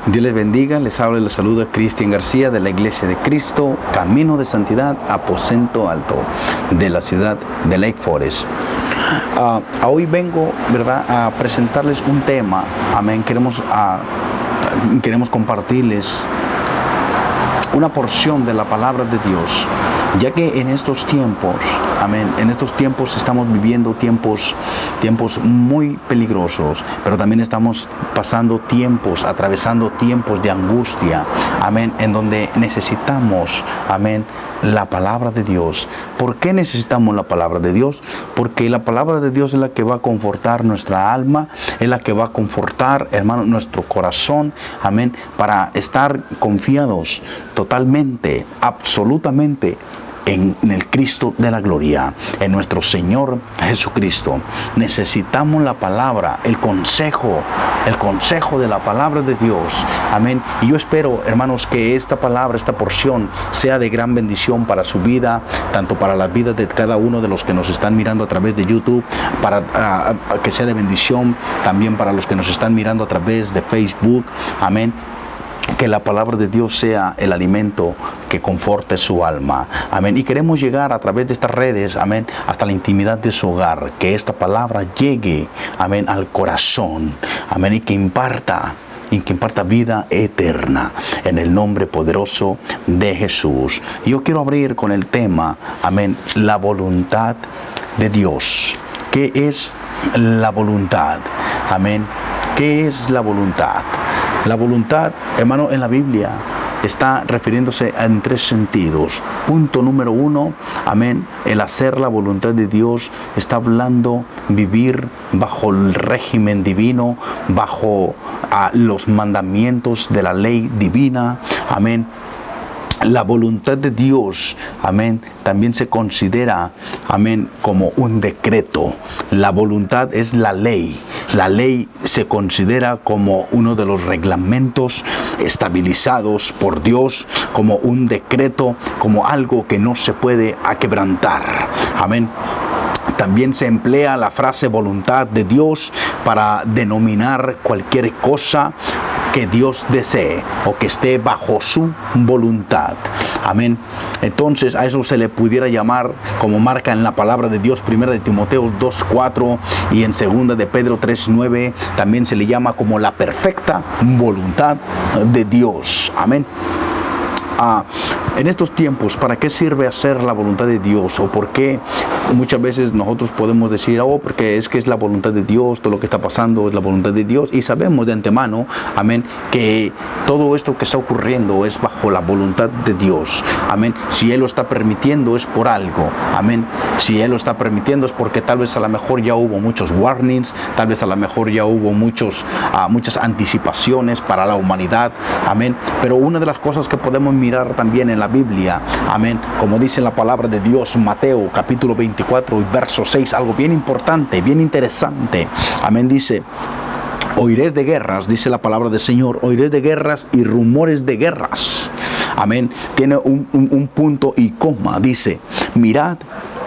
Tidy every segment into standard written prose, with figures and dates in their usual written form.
Dios les bendiga, les habla y les saluda Cristian García de la Iglesia de Cristo, Camino de Santidad, Aposento Alto, de la ciudad de Lake Forest. Hoy vengo, ¿verdad?, a presentarles un tema, amén. Queremos compartirles una porción de la palabra de Dios, ya que en estos tiempos, amén, en estos tiempos estamos viviendo tiempos muy peligrosos, pero también estamos atravesando tiempos de angustia, amén, en donde necesitamos, amén, la palabra de Dios. ¿Por qué necesitamos la palabra de Dios? Porque la palabra de Dios es la que va a confortar nuestra alma, es la que va a confortar, hermano, nuestro corazón, amén, para estar confiados totalmente, absolutamente en el Cristo de la gloria, en nuestro Señor Jesucristo. Necesitamos la palabra, el consejo de la palabra de Dios, amén. Y yo espero, hermanos, que esta palabra, esta porción sea de gran bendición para su vida, tanto para la vida de cada uno de los que nos están mirando a través de YouTube, para que sea de bendición también para los que nos están mirando a través de Facebook, amén. Que la palabra de Dios sea el alimento que conforte su alma, amén. Y queremos llegar a través de estas redes, amén, hasta la intimidad de su hogar, que esta palabra llegue, amén, al corazón, amén, y que imparta vida eterna, en el nombre poderoso de Jesús. Yo quiero abrir con el tema, amén, la voluntad de Dios. ¿Qué es la voluntad? Amén. ¿Qué es la voluntad? La voluntad, hermano, en la Biblia está refiriéndose en tres sentidos. Punto número uno, amén, el hacer la voluntad de Dios está hablando vivir bajo el régimen divino, bajo los mandamientos de la ley divina, amén. La voluntad de Dios, amén, también se considera, amén, como un decreto. La voluntad es la ley. La ley se considera como uno de los reglamentos estabilizados por Dios, como un decreto, como algo que no se puede quebrantar. Amén. También se emplea la frase voluntad de Dios para denominar cualquier cosa que Dios desee o que esté bajo su voluntad. Amén. Entonces a eso se le pudiera llamar, como marca en la palabra de Dios, 1 de Timoteo 2:4 y en 2 de Pedro 3:9, también se le llama como la perfecta voluntad de Dios. Amén. En estos tiempos, ¿para qué sirve hacer la voluntad de Dios? ¿O por qué muchas veces nosotros podemos decir, porque es que es la voluntad de Dios, todo lo que está pasando es la voluntad de Dios? Y sabemos de antemano, amén, que todo esto que está ocurriendo es bajo la voluntad de Dios, amén. Si Él lo está permitiendo es por algo, amén. Si Él lo está permitiendo es porque tal vez a lo mejor ya hubo muchos warnings, tal vez a lo mejor ya hubo muchas anticipaciones para la humanidad, amén. Pero una de las cosas que podemos mirar también en la Biblia, amén, como dice la palabra de Dios, Mateo capítulo 24 y verso 6, algo bien importante, bien interesante, amén, dice: oiréis de guerras, dice la palabra del Señor, oiréis de guerras y rumores de guerras, amén. Tiene un punto y coma, dice: mirad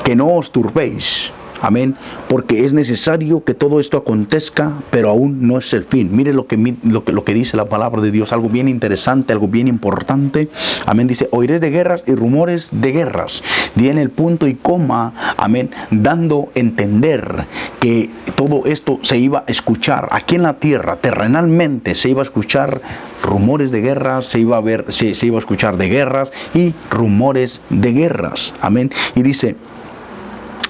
que no os turbéis, amén, porque es necesario que todo esto acontezca, pero aún no es el fin. Mire lo que dice la palabra de Dios, algo bien interesante, algo bien importante, amén. Dice: oiréis de guerras y rumores de guerras. Viene el punto y coma, amén, dando a entender que todo esto se iba a escuchar aquí en la tierra, terrenalmente se iba a escuchar rumores de guerras, se iba a escuchar de guerras y rumores de guerras, amén. Y dice: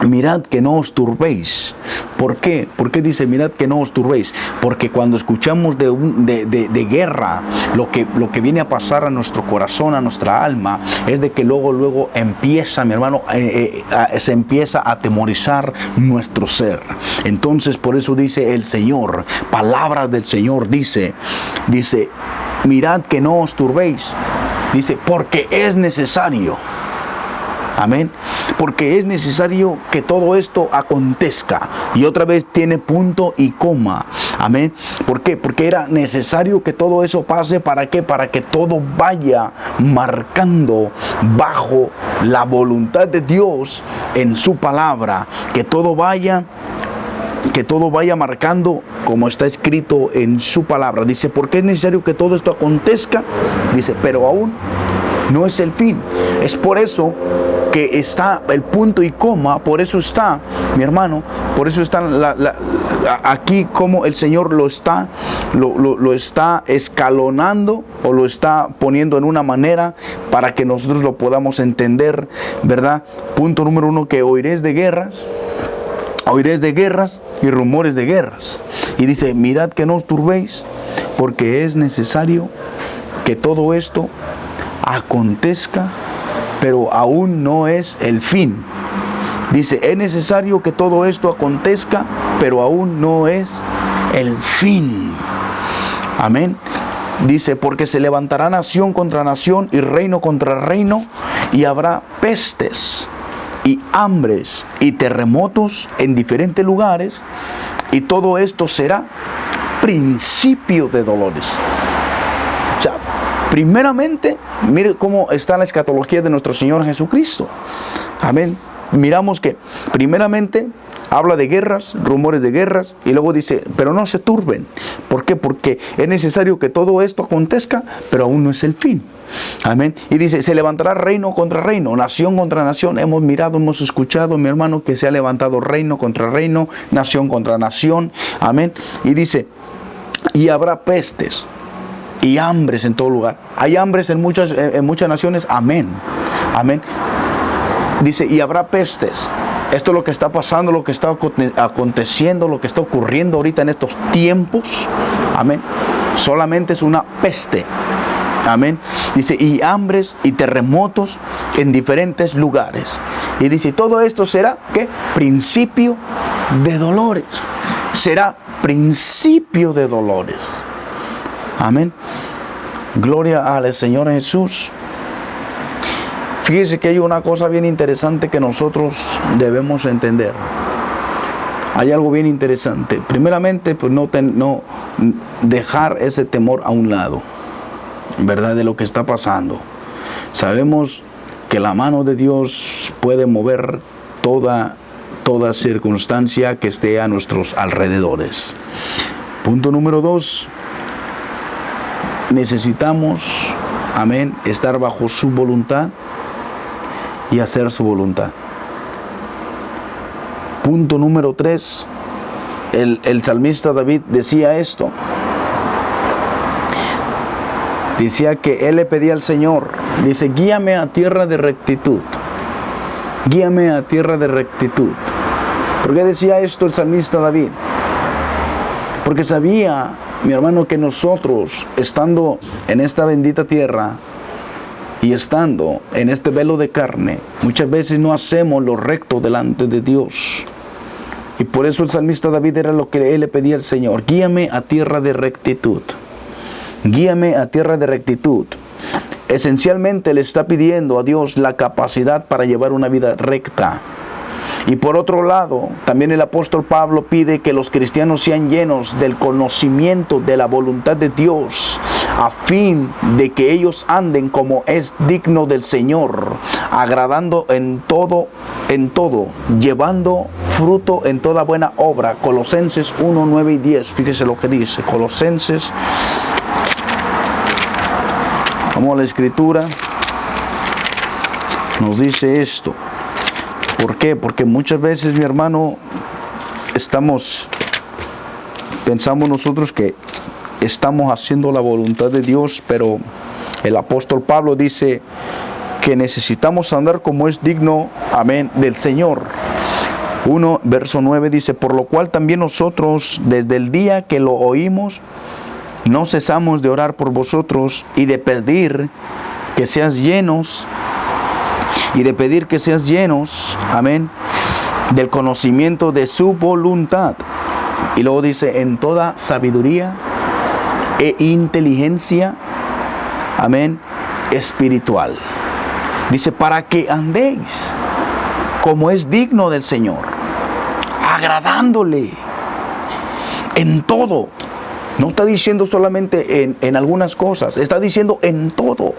mirad que no os turbéis. ¿Por qué? ¿Por qué dice mirad que no os turbéis? Porque cuando escuchamos de guerra, lo que viene a pasar a nuestro corazón, a nuestra alma, es de que luego empieza, mi hermano, se empieza a atemorizar nuestro ser. Entonces, por eso dice el Señor, palabras del Señor, dice, mirad que no os turbéis. Dice, porque es necesario. Amén. Porque es necesario que todo esto acontezca. Y otra vez tiene punto y coma. Amén. ¿Por qué? Porque era necesario que todo eso pase. ¿Para qué? Para que todo vaya marcando bajo la voluntad de Dios en su palabra. Que todo vaya que todo vaya marcando como está escrito en su palabra. Dice, porque es necesario que todo esto acontezca. Dice, pero aún no es el fin. Es por eso que está el punto y coma. Por eso está, mi hermano, por eso está aquí como el Señor lo está escalonando, o lo está poniendo en una manera para que nosotros lo podamos entender, ¿verdad? Punto número 1, que oiréis de guerras y rumores de guerras. Y dice, mirad que no os turbéis, porque es necesario que todo esto acontezca, pero aún no es el fin. Dice, es necesario que todo esto acontezca, pero aún no es el fin. Amén. Dice, porque se levantará nación contra nación y reino contra reino, y habrá pestes y hambres y terremotos en diferentes lugares, y todo esto será principio de dolores. O sea, primeramente, mire cómo está la escatología de nuestro Señor Jesucristo. Amén. Miramos que primeramente habla de guerras, rumores de guerras, y luego dice, pero no se turben. ¿Por qué? Porque es necesario que todo esto acontezca, pero aún no es el fin. Amén. Y dice, se levantará reino contra reino, nación contra nación. Hemos mirado, hemos escuchado, mi hermano, que se ha levantado reino contra reino, nación contra nación. Amén. Y dice, y habrá pestes y hambres en todo lugar. Hay hambres en muchas naciones. Amén. Amén. Dice, y habrá pestes. Esto es lo que está pasando, lo que está aconteciendo, lo que está ocurriendo ahorita en estos tiempos. Amén. Solamente es una peste. Amén. Dice, y hambres y terremotos en diferentes lugares. Y dice, todo esto será, ¿qué? Principio de dolores. Será principio de dolores. Amén. Gloria al Señor Jesús. Fíjese que hay una cosa bien interesante que nosotros debemos entender. Hay algo bien interesante. Primeramente, pues no dejar ese temor a un lado, ¿verdad? De lo que está pasando. Sabemos que la mano de Dios puede mover toda circunstancia que esté a nuestros alrededores. Punto número 2. Necesitamos, amén, estar bajo su voluntad y hacer su voluntad. Punto número 3. El salmista David decía esto. Decía que él le pedía al Señor, dice, guíame a tierra de rectitud. Guíame a tierra de rectitud. ¿Por qué decía esto el salmista David? Porque sabía, mi hermano, que nosotros, estando en esta bendita tierra y estando en este velo de carne, muchas veces no hacemos lo recto delante de Dios. Y por eso el salmista David era lo que él le pedía al Señor, guíame a tierra de rectitud. Guíame a tierra de rectitud. Esencialmente le está pidiendo a Dios la capacidad para llevar una vida recta. Y por otro lado, también el apóstol Pablo pide que los cristianos sean llenos del conocimiento de la voluntad de Dios, a fin de que ellos anden como es digno del Señor, agradando en todo, llevando fruto en toda buena obra. Colosenses 1, 9 y 10. Fíjese lo que dice Colosenses. Como la Escritura nos dice esto. ¿Por qué? Porque muchas veces, mi hermano, pensamos nosotros que estamos haciendo la voluntad de Dios, pero el apóstol Pablo dice que necesitamos andar como es digno, amén, del Señor. 1, verso 9 dice, por lo cual también nosotros, desde el día que lo oímos, no cesamos de orar por vosotros y de pedir que seas llenos, amén, del conocimiento de su voluntad. Y luego dice, en toda sabiduría e inteligencia, amén, espiritual. Dice, para que andéis como es digno del Señor, agradándole en todo. No está diciendo solamente en algunas cosas, está diciendo en todo.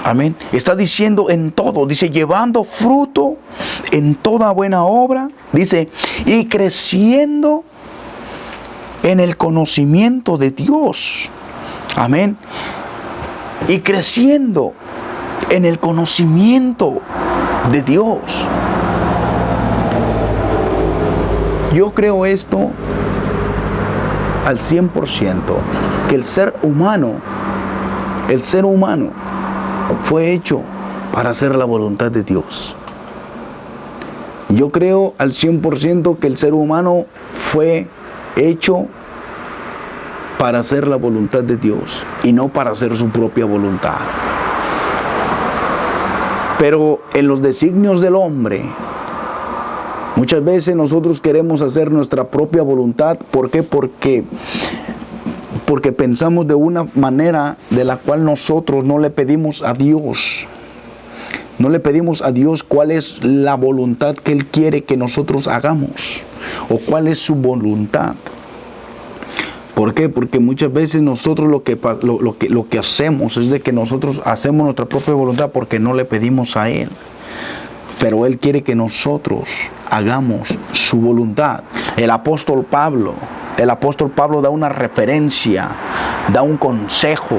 Amén. Está diciendo en todo. Dice, llevando fruto en toda buena obra. Dice, y creciendo en el conocimiento de Dios. Amén. Y creciendo en el conocimiento de Dios. Yo creo esto al 100%, que el ser humano fue hecho para hacer la voluntad de Dios. Yo creo al 100% que el ser humano fue hecho para hacer la voluntad de Dios y no para hacer su propia voluntad. Pero en los designios del hombre, muchas veces nosotros queremos hacer nuestra propia voluntad. ¿Por qué? Porque pensamos de una manera de la cual nosotros no le pedimos a Dios. No le pedimos a Dios cuál es la voluntad que Él quiere que nosotros hagamos, o cuál es su voluntad. ¿Por qué? Porque muchas veces nosotros lo que hacemos es de que nosotros hacemos nuestra propia voluntad porque no le pedimos a Él. Pero Él quiere que nosotros hagamos su voluntad. El apóstol Pablo da una referencia, da un consejo,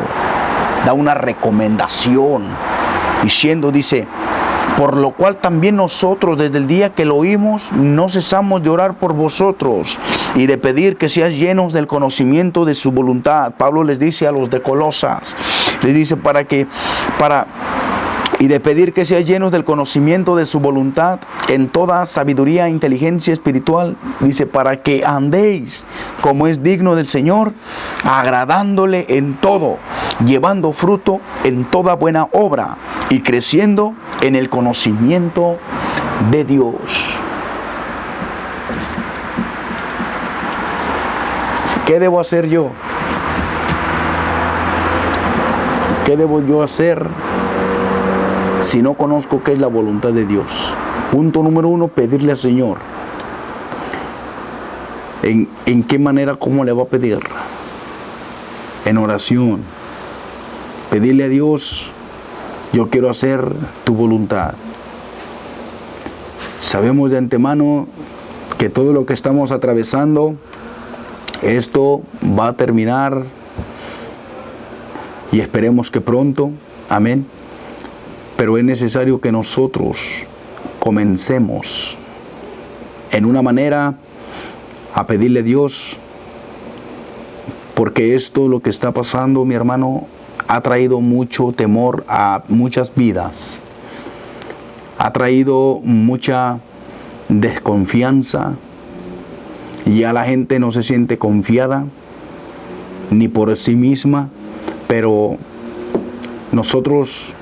da una recomendación, diciendo, dice, por lo cual también nosotros desde el día que lo oímos no cesamos de orar por vosotros y de pedir que seáis llenos del conocimiento de su voluntad. Pablo les dice a los de Colosas, les dice y de pedir que seáis llenos del conocimiento de su voluntad en toda sabiduría e inteligencia espiritual. Dice, para que andéis como es digno del Señor, agradándole en todo, llevando fruto en toda buena obra y creciendo en el conocimiento de Dios. ¿Qué debo hacer yo? ¿Qué debo yo hacer si no conozco qué es la voluntad de Dios? Punto número 1, pedirle al Señor. ¿En qué manera? ¿Cómo le va a pedir? En oración. Pedirle a Dios, yo quiero hacer tu voluntad. Sabemos de antemano que todo lo que estamos atravesando, esto va a terminar, y esperemos que pronto. Amén. Pero es necesario que nosotros comencemos en una manera a pedirle a Dios, porque esto, lo que está pasando, mi hermano, ha traído mucho temor a muchas vidas. Ha traído mucha desconfianza. Ya la gente no se siente confiada ni por sí misma, pero nosotros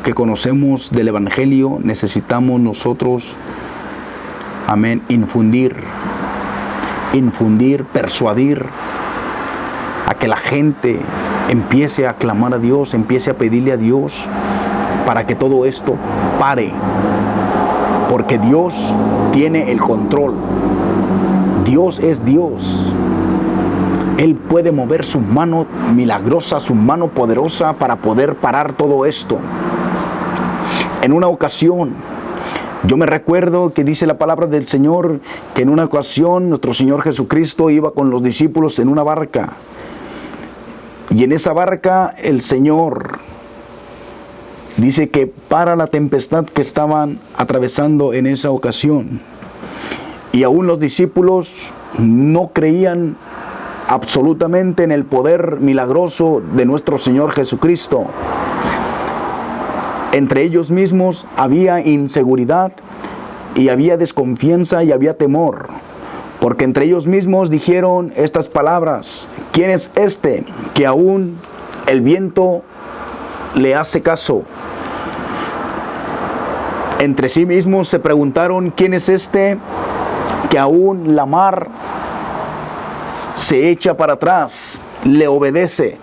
que conocemos del Evangelio necesitamos nosotros, amén, infundir, persuadir a que la gente empiece a clamar a Dios, empiece a pedirle a Dios para que todo esto pare, porque Dios tiene el control. Dios es Dios. Él puede mover su mano milagrosa, su mano poderosa para poder parar todo esto. En una ocasión, yo me recuerdo que dice la palabra del Señor que en una ocasión nuestro Señor Jesucristo iba con los discípulos en una barca. Y en esa barca el Señor dice que para la tempestad que estaban atravesando en esa ocasión. Y aún los discípulos no creían absolutamente en el poder milagroso de nuestro Señor Jesucristo. Entre ellos mismos había inseguridad y había desconfianza y había temor, porque entre ellos mismos dijeron estas palabras: ¿quién es este que aún el viento le hace caso? Entre sí mismos se preguntaron: ¿quién es este que aún la mar se echa para atrás, le obedece?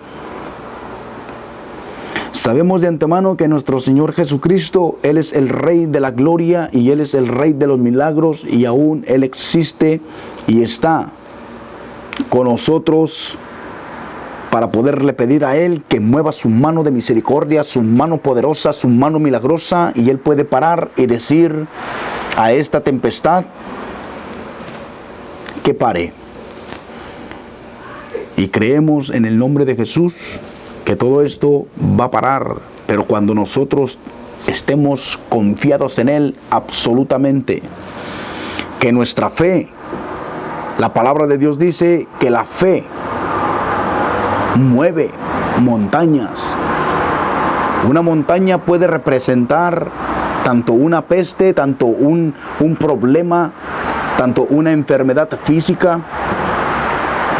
Sabemos de antemano que nuestro Señor Jesucristo, Él es el Rey de la gloria y Él es el Rey de los milagros, y aún Él existe y está con nosotros para poderle pedir a Él que mueva su mano de misericordia, su mano poderosa, su mano milagrosa, y Él puede parar y decir a esta tempestad que pare. Y creemos en el nombre de Jesús que todo esto va a parar, pero cuando nosotros estemos confiados en Él absolutamente, que nuestra fe, la palabra de Dios dice que la fe mueve montañas. Una montaña puede representar tanto una peste, tanto un problema, tanto una enfermedad física,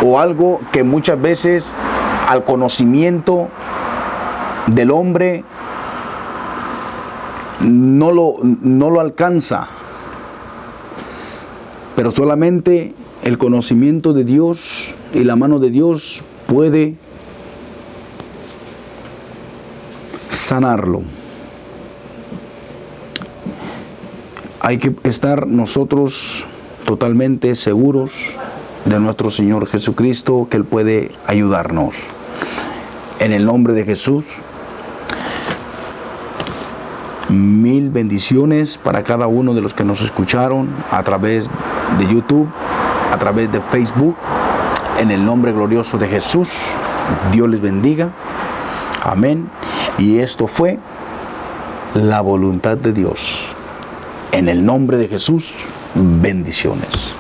o algo que muchas veces al conocimiento del hombre no lo alcanza. Pero solamente el conocimiento de Dios y la mano de Dios puede sanarlo. Hay que estar nosotros totalmente seguros de nuestro Señor Jesucristo, que Él puede ayudarnos. En el nombre de Jesús, mil bendiciones para cada uno de los que nos escucharon a través de YouTube, a través de Facebook. En el nombre glorioso de Jesús, Dios les bendiga. Amén. Y esto fue la voluntad de Dios. En el nombre de Jesús, bendiciones.